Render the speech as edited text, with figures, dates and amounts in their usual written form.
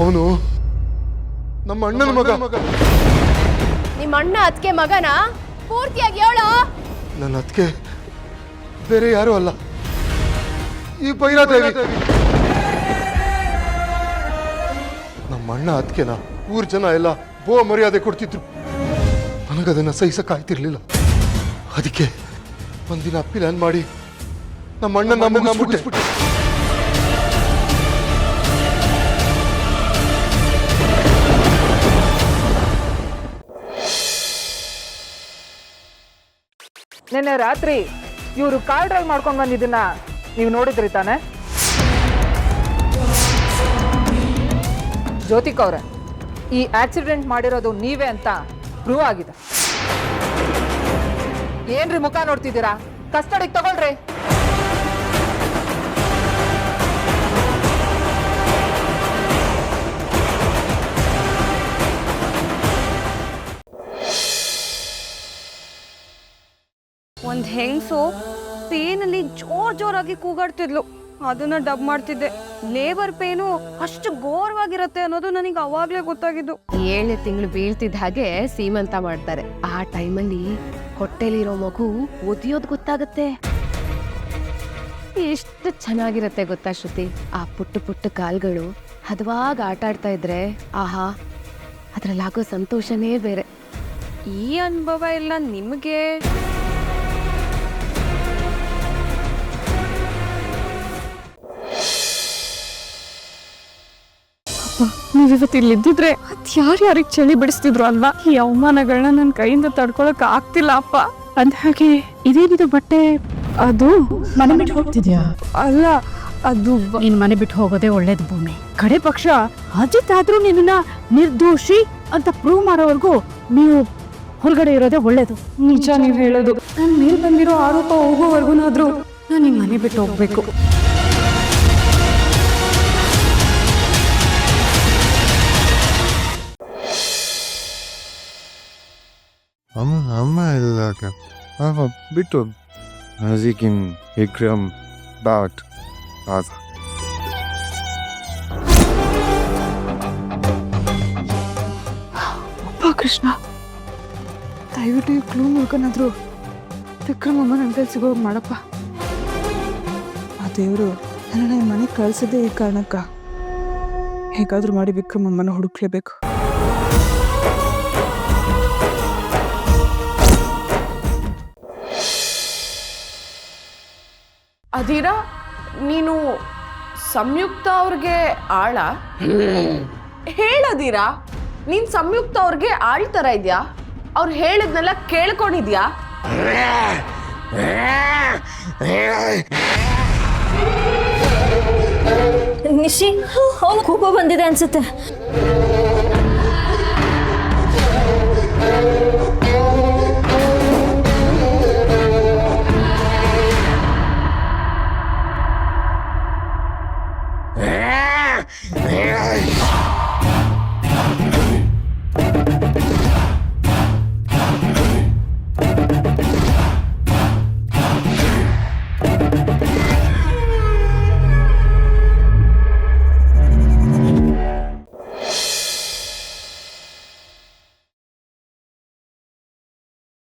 ಅವನು ನಮ್ಮ ಅಣ್ಣನ ಮಗ. ನಿಮ್ಮ ಅಣ್ಣ ಅದಕ್ಕೆ ಮಗನ ಪೂರ್ತಿಯಾಗಿ ಹೇಳೋ. ನನ್ನ ಅದಕ್ಕೆ ಬೇರೆ ಯಾರು ಅಲ್ಲ, ಈ ಭೈರಾದೇವಿ. ನಮ್ಮ ಅಣ್ಣ ಅದಕ್ಕೆನ ಊರ್ ಜನ ಎಲ್ಲ ಬೋ ಮರ್ಯಾದೆ ಕೊಡ್ತಿದ್ರು. ನನಗದನ್ನ ಸಹಿಸಕ್ಕಾಯ್ತಿರ್ಲಿಲ್ಲ. ಅದಕ್ಕೆ ಒಂದಿನ ಪ್ಲಾನ್ ಮಾಡಿ ನಮ್ಮ ಅಣ್ಣನ ಮುಗಿಸ್ಬಿಟ್ಟೆ. ನಿನ್ನೆ ರಾತ್ರಿ ಇವರು ಕಾರ್ ಡ್ರೈವ್ ಮಾಡ್ಕೊಂಡು ಬಂದಿದ್ದನ್ನ ನೀವು ನೋಡಿದ್ರಿ ತಾನೆ? ಜ್ಯೋತಿಕ್ ಅವ್ರೆ, ಈ ಆಕ್ಸಿಡೆಂಟ್ ಮಾಡಿರೋದು ನೀವೇ ಅಂತ ಪ್ರೂವ್ ಆಗಿದೆ. ಏನ್ರಿ ಮುಖ ನೋಡ್ತಿದ್ದೀರಾ? ಕಸ್ಟಡಿಗೆ ತಗೊಳ್ರಿ. ಒಂದು ಹೆಂಗಸು ಪೇನಲ್ಲಿ ಜೋರಾಗಿ ಕೂಗಾಡ್ತಿದ್ಲು. ಅದನ್ನ ಡಬ್ ಮಾಡ್ತಿದ್ದೆ. ಲೇಬರ್ ಪೇನು ಅಷ್ಟು ಘೋರವಾಗಿರತ್ತೆ ಅನ್ನೋದು ನನಗೆ ಅವಾಗ್ಲೇ ಗೊತ್ತಾಗಿದ್ದು. 7 ತಿಂಗಳು ಬೀಳ್ತಿದ್ದ ಹಾಗೆ ಸೀಮಂತ ಮಾಡ್ತಾರೆ. ಆ ಟೈಮಲ್ಲಿ ಹೊಟ್ಟೆಲಿರೋ ಮಗು ಒದಿಯೋದು ಗೊತ್ತಾಗತ್ತೆ. ಎಷ್ಟು ಚೆನ್ನಾಗಿರತ್ತೆ ಗೊತ್ತಾ ಶ್ರುತಿ? ಆ ಪುಟ್ಟ ಪುಟ್ಟ ಕಾಲ್ಗಳು ಹದವಾಗಿ ಆಟ ಆಡ್ತಾ ಇದ್ರೆ ಆಹಾ, ಅದ್ರಲ್ಲಾಗೋ ಸಂತೋಷನೇ ಬೇರೆ. ಈ ಅನುಭವ ಎಲ್ಲ ನಿಮಗೆ? ನೀವಿವತ್ತು ಇಲ್ಲಿದ್ದಿದ್ರೆ ಯಾರ್ಯಾರಿಗೆ ಚಳಿ ಬಿಡಿಸ್ತಿದ್ರು ಅಲ್ವಾ? ಈ ಅವಮಾನಗಳನ್ನ ನನ್ನ ಕೈಯಿಂದ ತಡ್ಕೊಳಕ್ ಆಗ್ತಿಲ್ಲ ಅಪ್ಪ. ಅಂದ ಹಾಗೆ ಇದೇನಿದು ಬಟ್ಟೆ? ಅದು ಮನೆ ಬಿಟ್ಟು ಹೋಗ್ತಿದ್ಯಾ? ಅಲ್ಲ, ಅದು ನೀನ್ ಮನೆ ಬಿಟ್ಟು ಹೋಗೋದೇ ಒಳ್ಳೇದು ಭೂಮಿ. ಕಡೆ ಪಕ್ಷ ಅಜಿತ್ ಆದ್ರೂ ನಿನ್ನ ನಿರ್ದೋಷಿ ಅಂತ ಪ್ರೂವ್ ಮಾಡೋವರೆಗೂ ನೀವು ಹೊರಗಡೆ ಇರೋದೇ ಒಳ್ಳೇದು. ನಿಜ ನೀವು ಹೇಳೋದು. ನನ್ ಮೇಲ್ ಬಂದಿರೋ ಆರೋಪ ಹೋಗೋವರೆಗೂನಾದ್ರೂ ನಾನು ಈ ಮನೆ ಬಿಟ್ಟು ಹೋಗ್ಬೇಕು. ಅಮ್ಮ ಇಲ್ಲ ಬಿಟ್ಟು ನಜೀಕಿನ್ ವಿಕ್ರಮ್ ಬಾಟ್ ಆದ. ಅಪ್ಪ ಕೃಷ್ಣ, ದಯವಿಟ್ಟು ಈ ಕ್ಲೂ ನೋಡ್ಕೊಂಡ್ರು ವಿಕ್ರಮ್ ಅಮ್ಮ ನನ್ನ ಕೈ ಸಿಗೋ ಮಾಡಪ್ಪ. ಆ ದೇವರು ನನ್ನ ಮನೆಗೆ ಕಳ್ಸೋದೇ ಈ ಕಾರಣಕ್ಕ. ಹೇಗಾದ್ರೂ ಮಾಡಿ ವಿಕ್ರಮ್ ಅಮ್ಮನ ಹುಡುಕ್ಲೇಬೇಕು. ಅಧೀರಾ, ನೀನು ಸಂಯುಕ್ತ ಅವ್ರಿಗೆ ಆಳ ಹೇಳದೀರಾ? ನೀನ್ ಸಂಯುಕ್ತ ಅವ್ರಿಗೆ ಆಳ್ತರ ಇದ್ಯಾ? ಅವ್ರು ಹೇಳಿದ್ನೆಲ್ಲ ಕೇಳ್ಕೊಂಡಿದ್ಯಾ? ನಿಶಿ, ಅವಳು ಕೋಪ ಬಂದಿದೆ ಅನ್ಸುತ್ತೆ.